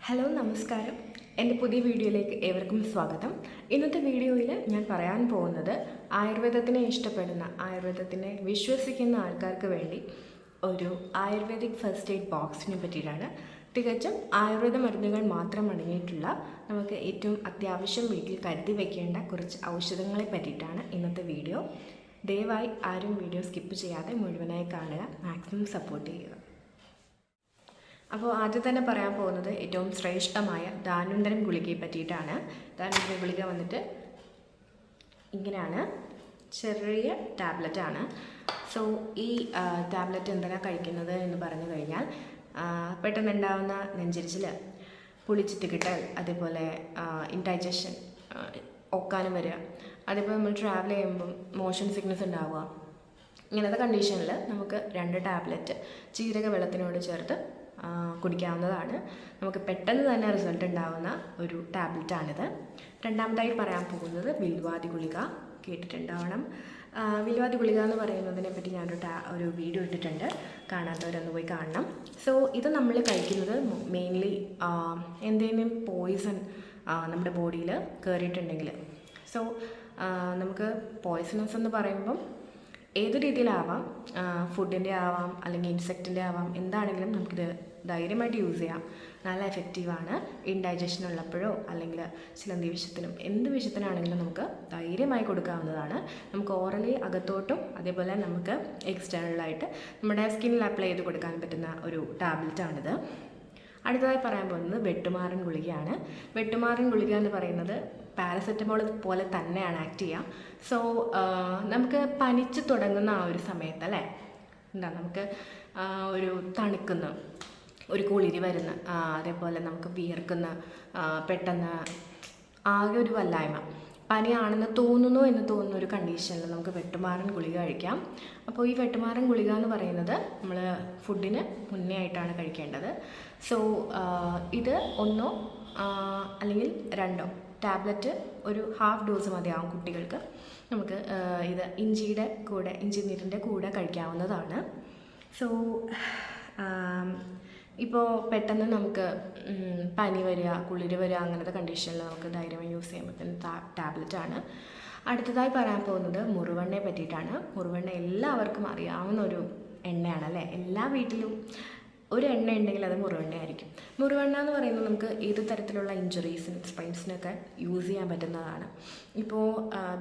Hello നമസ്കാരം. എൻ്റെ പുതിയ വീഡിയോയിലേക്ക് ഏവർക്കും സ്വാഗതം. ഇന്നത്തെ വീഡിയോയിൽ ഞാൻ പറയാൻ പോകുന്നത് ആയുർവേദത്തിനെ ഇഷ്ടപ്പെടുന്ന, ആയുർവേദത്തിനെ വിശ്വസിക്കുന്ന ആൾക്കാർക്ക് വേണ്ടി ഒരു ആയുർവേദിക് ഫസ്റ്റ് എയ്ഡ് ബോക്സിനെ പറ്റിയിട്ടാണ്. തികച്ചും ആയുർവേദ മരുന്നുകൾ മാത്രം അടങ്ങിയിട്ടുള്ള നമുക്ക് ഏറ്റവും അത്യാവശ്യം വീട്ടിൽ കരുതി വയ്ക്കേണ്ട കുറച്ച് ഔഷധങ്ങളെ പറ്റിയിട്ടാണ് ഇന്നത്തെ വീഡിയോ. ദയവായി ആരും വീഡിയോ സ്കിപ്പ് ചെയ്യാതെ മുഴുവനായി കാണുക, മാക്സിമം സപ്പോർട്ട് ചെയ്യുക. അപ്പോൾ ആദ്യം തന്നെ പറയാൻ പോകുന്നത് ഏറ്റവും ശ്രേഷ്ഠമായ ധാന്വന്തരം ഗുളികയെ പറ്റിയിട്ടാണ്. ധാന്വന്തരം ഗുളിക വന്നിട്ട് ഇങ്ങനെയാണ്, ചെറിയ ടാബ്ലറ്റാണ്. സോ ഈ ടാബ്ലറ്റ് എന്തിനാണ് കഴിക്കുന്നത് എന്ന് പറഞ്ഞു കഴിഞ്ഞാൽ പെട്ടെന്നുണ്ടാകുന്ന നെഞ്ചരിച്ചിൽ, പുളിച്ചിട്ട് കിട്ടൽ, അതേപോലെ ഇൻഡൈജഷൻ, ഒക്കാനും വരിക, അതേപോലെ നമ്മൾ ട്രാവൽ ചെയ്യുമ്പം മോഷൻ സിക്നസ് ഉണ്ടാവുക, ഇങ്ങനത്തെ കണ്ടീഷനിൽ നമുക്ക് 2 ടാബ്ലറ്റ് ജീരക വെള്ളത്തിനോട് ചേർത്ത് കുടിക്കാവുന്നതാണ്. നമുക്ക് പെട്ടെന്ന് തന്നെ റിസൾട്ട് ഉണ്ടാകുന്ന ഒരു ടാബ്ലറ്റാണിത്. രണ്ടാമതായി പറയാൻ പോകുന്നത് വിൽവാദി ഗുളിക. കേട്ടിട്ടുണ്ടാവണം. വിൽവാദി ഗുളിക എന്ന് പറയുന്നതിനെ പറ്റി ഞാനൊരു വീഡിയോ ഇട്ടിട്ടുണ്ട്, കാണാത്തവരൊന്ന് പോയി കാണണം. സോ ഇത് നമ്മൾ കഴിക്കുന്നത് മെയിൻലി എന്തെങ്കിലും പോയിസൺ നമ്മുടെ ബോഡിയിൽ കയറിയിട്ടുണ്ടെങ്കിൽ. സോ നമുക്ക് പോയ്സണസ് എന്ന് പറയുമ്പം ഏത് രീതിയിലാവാം, ഫുഡിൻ്റെ ആവാം, അല്ലെങ്കിൽ ഇൻസെക്റ്റിൻ്റെ ആവാം, എന്താണെങ്കിലും നമുക്കിത് ധൈര്യമായിട്ട് യൂസ് ചെയ്യാം. നല്ല എഫക്റ്റീവാണ്. ഇൻഡൈജഷൻ ഉള്ളപ്പോഴോ അല്ലെങ്കിൽ ചിലന്തി വിഷത്തിനും എന്ത് വിഷത്തിനാണെങ്കിലും നമുക്ക് ധൈര്യമായി കൊടുക്കാവുന്നതാണ്. നമുക്ക് ഓറലി അകത്തോട്ടും അതേപോലെ നമുക്ക് എക്സ്റ്റേണലായിട്ട് നമ്മുടെ സ്കിന്നിൽ അപ്ലൈ ചെയ്ത് കൊടുക്കാൻ പറ്റുന്ന ഒരു ടാബ്ലറ്റാണിത്. അടുത്തതായി പറയാൻ പോകുന്നത് വെട്ടുമാറൻ ഗുളികയാണ്. വെട്ടുമാറൻ ഗുളിക എന്ന് പറയുന്നത് പാരസെറ്റമോൾ പോലെ തന്നെയാണ് ആക്ട് ചെയ്യുക. സോ നമുക്ക് പനിച്ച് തുടങ്ങുന്ന ആ ഒരു സമയത്ത് അല്ലേ, നമുക്ക് ഒരു തണുക്കുന്ന, ഒരു കുളിരി വരുന്ന, അതേപോലെ നമുക്ക് വിയർക്കുന്ന, പെട്ടെന്ന് ആകെ ഒരു വല്ലായ്മ, പനിയാണെന്ന് തോന്നുന്നു എന്ന് തോന്നുന്ന ഒരു കണ്ടീഷനിൽ നമുക്ക് വെട്ടുമാറൻ ഗുളിക കഴിക്കാം. അപ്പോൾ ഈ വെട്ടുമാറൻ ഗുളിക എന്ന് പറയുന്നത് നമ്മൾ ഫുഡിന് മുന്നേ ആയിട്ടാണ് കഴിക്കേണ്ടത്. സോ ഇത് 1 അല്ലെങ്കിൽ 2 ടാബ്ലറ്റ്, ഒരു ഹാഫ് ഡോസ് മതിയാവും കുട്ടികൾക്ക്. നമുക്ക് ഇത് ഇഞ്ചിയുടെ കൂടെ, ഇഞ്ചി നീരിൻ്റെ കൂടെ കഴിക്കാവുന്നതാണ്. സോ ഇപ്പോൾ പെട്ടെന്ന് നമുക്ക് പനി വരിക, കുളിര് വരിക, അങ്ങനത്തെ കണ്ടീഷനിൽ നമുക്ക് ധൈര്യമായി യൂസ് ചെയ്യാൻ പറ്റുന്ന ടാബ്ലറ്റാണ്. അടുത്തതായി പറയാൻ പോകുന്നത് മുറുവെണ്ണയെ പറ്റിയിട്ടാണ്. മുറുവെണ്ണ എല്ലാവർക്കും അറിയാവുന്ന ഒരു എണ്ണയാണ് അല്ലേ. എല്ലാ വീട്ടിലും ഒരു എണ്ണ ഉണ്ടെങ്കിൽ അത് മുറുവെണ്ണ ആയിരിക്കും. മുറുവെണ്ണ എന്ന് പറയുന്നത് നമുക്ക് ഏത് തരത്തിലുള്ള ഇഞ്ചുറീസിനും സ്പൈൻസിനൊക്കെ യൂസ് ചെയ്യാൻ പറ്റുന്നതാണ്. ഇപ്പോൾ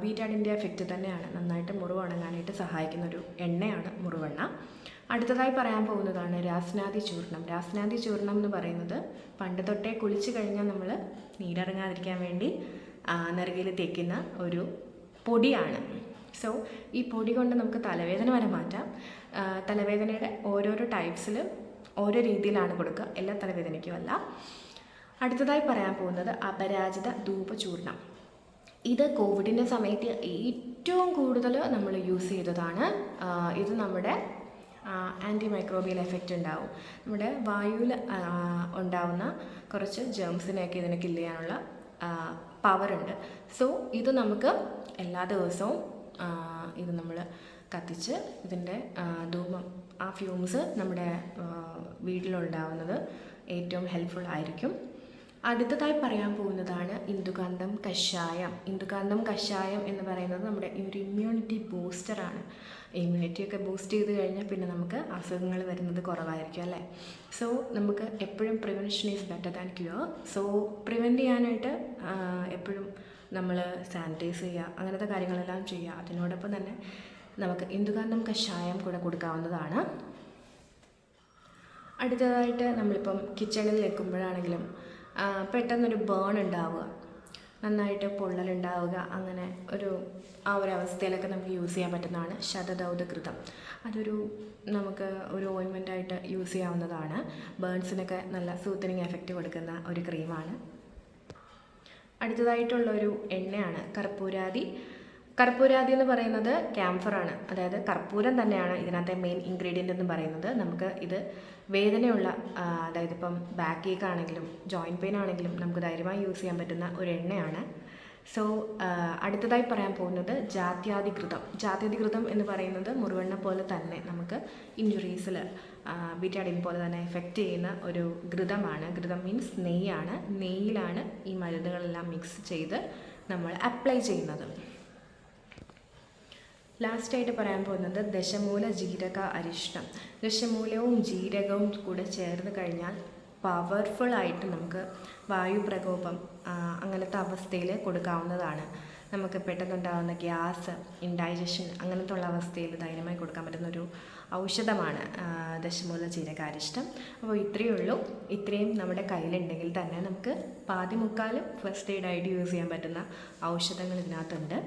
ബീറ്റാഡിൻ്റെ എഫക്റ്റ് തന്നെയാണ് നന്നായിട്ട് മുറിവ് ഉണങ്ങാനായിട്ട് സഹായിക്കുന്ന ഒരു എണ്ണയാണ് മുറുവെണ്ണ. അടുത്തതായി പറയാൻ പോകുന്നതാണ് രാസ്നാദി ചൂർണം. രാസ്നാദി ചൂർണം എന്ന് പറയുന്നത് പണ്ട് തൊട്ടേ കുളിച്ച് കഴിഞ്ഞാൽ നമ്മൾ നീരിറങ്ങാതിരിക്കാൻ വേണ്ടി നെറുകയിൽ തേക്കുന്ന ഒരു പൊടിയാണ്. സോ ഈ പൊടി കൊണ്ട് നമുക്ക് തലവേദന വരെ മാറ്റാം. തലവേദനയുടെ ഓരോരോ ടൈപ്സിൽ ഓരോ രീതിയിലാണ് കൊടുക്കുക, എല്ലാ തലവേദനയ്ക്കും അല്ല. അടുത്തതായി പറയാൻ പോകുന്നത് അപരാജിത ധൂപചൂർണം. ഇത് കോവിഡിൻ്റെ സമയത്ത് ഏറ്റവും കൂടുതൽ നമ്മൾ യൂസ് ചെയ്തതാണ്. ഇത് നമ്മുടെ ആൻറ്റി മൈക്രോബിയൽ എഫക്റ്റ് ഉണ്ടാവും. നമ്മുടെ വായുവിൽ ഉണ്ടാവുന്ന കുറച്ച് ജേംസിനെയൊക്കെ ഇതിനെ കില്ല് ചെയ്യാനുള്ള പവറുണ്ട്. സോ ഇത് നമുക്ക് എല്ലാ ദിവസവും ഇത് നമ്മൾ കത്തിച്ച് ഇതിൻ്റെ ധൂപം, ആ ഫ്യൂംസ് നമ്മുടെ വീട്ടിലുണ്ടാവുന്നത് ഏറ്റവും ഹെൽപ്ഫുൾ ആയിരിക്കും. അടുത്തതായി പറയാൻ പോകുന്നതാണ് ഇന്ദുകാന്തം കഷായം. ഇന്ദുകാന്തം കഷായം എന്ന് പറയുന്നത് നമ്മുടെ ഒരു ഇമ്മ്യൂണിറ്റി ബൂസ്റ്ററാണ്. ഇമ്മ്യൂണിറ്റിയൊക്കെ ബൂസ്റ്റ് ചെയ്ത് കഴിഞ്ഞാൽ പിന്നെ നമുക്ക് അസുഖങ്ങൾ വരുന്നത് കുറവായിരിക്കും അല്ലേ. സോ നമുക്ക് എപ്പോഴും prevention is better than cure. So prevent ചെയ്യാനായിട്ട് എപ്പോഴും നമ്മൾ സാനിറ്റൈസ് ചെയ്യുക, അങ്ങനത്തെ കാര്യങ്ങളെല്ലാം ചെയ്യുക. അതിനോടൊപ്പം തന്നെ നമുക്ക് ഇന്ദുകാന്തം കഷായം കൂടെ കൊടുക്കാവുന്നതാണ്. അടുത്തതായിട്ട് നമ്മളിപ്പം കിച്ചണിൽ നിൽക്കുമ്പോഴാണെങ്കിലും പെട്ടെന്നൊരു ബേൺ ഉണ്ടാവുക, നന്നായിട്ട് പൊള്ളലുണ്ടാവുക, അങ്ങനെ ആ ഒരു അവസ്ഥയിലൊക്കെ നമുക്ക് യൂസ് ചെയ്യാൻ പറ്റുന്നതാണ് ശതദൗതകൃതം. അതൊരു നമുക്ക് ഒരു ഓയിൻമെൻറ്റായിട്ട് യൂസ് ചെയ്യാവുന്നതാണ്. ബേൺസിനൊക്കെ നല്ല സൂത്തനിങ് എഫക്റ്റ് കൊടുക്കുന്ന ഒരു ക്രീമാണ്. അടുത്തതായിട്ടുള്ളൊരു എണ്ണയാണ് കർപ്പൂരാതി. കർപ്പൂരാതി എന്ന് പറയുന്നത് ക്യാംഫറാണ്, അതായത് കർപ്പൂരം തന്നെയാണ് ഇതിനകത്തെ മെയിൻ ഇൻഗ്രീഡിയൻ്റ് എന്ന് പറയുന്നത്. നമുക്ക് ഇത് വേദനയുള്ള, അതായത് ഇപ്പം ബാക്ക് ഏക്ക് ആണെങ്കിലും ജോയിൻറ്റ് പെയിൻ ആണെങ്കിലും നമുക്ക് ധൈര്യമായി യൂസ് ചെയ്യാൻ പറ്റുന്ന ഒരു എണ്ണയാണ്. സോ അടുത്തതായി പറയാൻ പോകുന്നത് ജാത്യാധികൃതം എന്ന് പറയുന്നത് മുറിവെണ്ണ പോലെ തന്നെ നമുക്ക് ഇഞ്ചുറീസിൽ ബീറ്റാഡിൻ പോലെ തന്നെ എഫക്റ്റ് ചെയ്യുന്ന ഒരു ഘൃതമാണ്. ഘൃതം മീൻസ് നെയ്യാണ്. നെയ്യിലാണ് ഈ മരുന്നുകളെല്ലാം മിക്സ് ചെയ്ത് നമ്മൾ അപ്ലൈ ചെയ്യുന്നത്. ലാസ്റ്റായിട്ട് പറയാൻ പോകുന്നത് ദശമൂല ജീരക അരിഷ്ടം. ദശമൂലവും ജീരകവും കൂടെ ചേർന്ന് കഴിഞ്ഞാൽ പവർഫുള്ളായിട്ട് നമുക്ക് വായു പ്രകോപം അങ്ങനത്തെ അവസ്ഥയിൽ കൊടുക്കാവുന്നതാണ്. നമുക്ക് പെട്ടെന്നുണ്ടാകുന്ന ഗ്യാസ്, ഇൻഡൈജഷൻ അങ്ങനത്തെ ഉള്ള അവസ്ഥയിൽ ധൈര്യമായി കൊടുക്കാൻ പറ്റുന്നൊരു ഔഷധമാണ് ദശമൂല ജീരകാരിഷ്ടം. അപ്പോൾ ഇത്രയേ ഉള്ളൂ. ഇത്രയും നമ്മുടെ കയ്യിലുണ്ടെങ്കിൽ തന്നെ നമുക്ക് പാതി മുക്കാലും ഫസ്റ്റ് എയ്ഡായിട്ട് യൂസ് ചെയ്യാൻ പറ്റുന്ന ഔഷധങ്ങൾ ഇതിനകത്തുണ്ട്.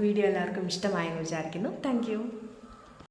വീഡിയോ എല്ലാവർക്കും ഇഷ്ടമായെന്ന് വിചാരിക്കുന്നു. Thank you.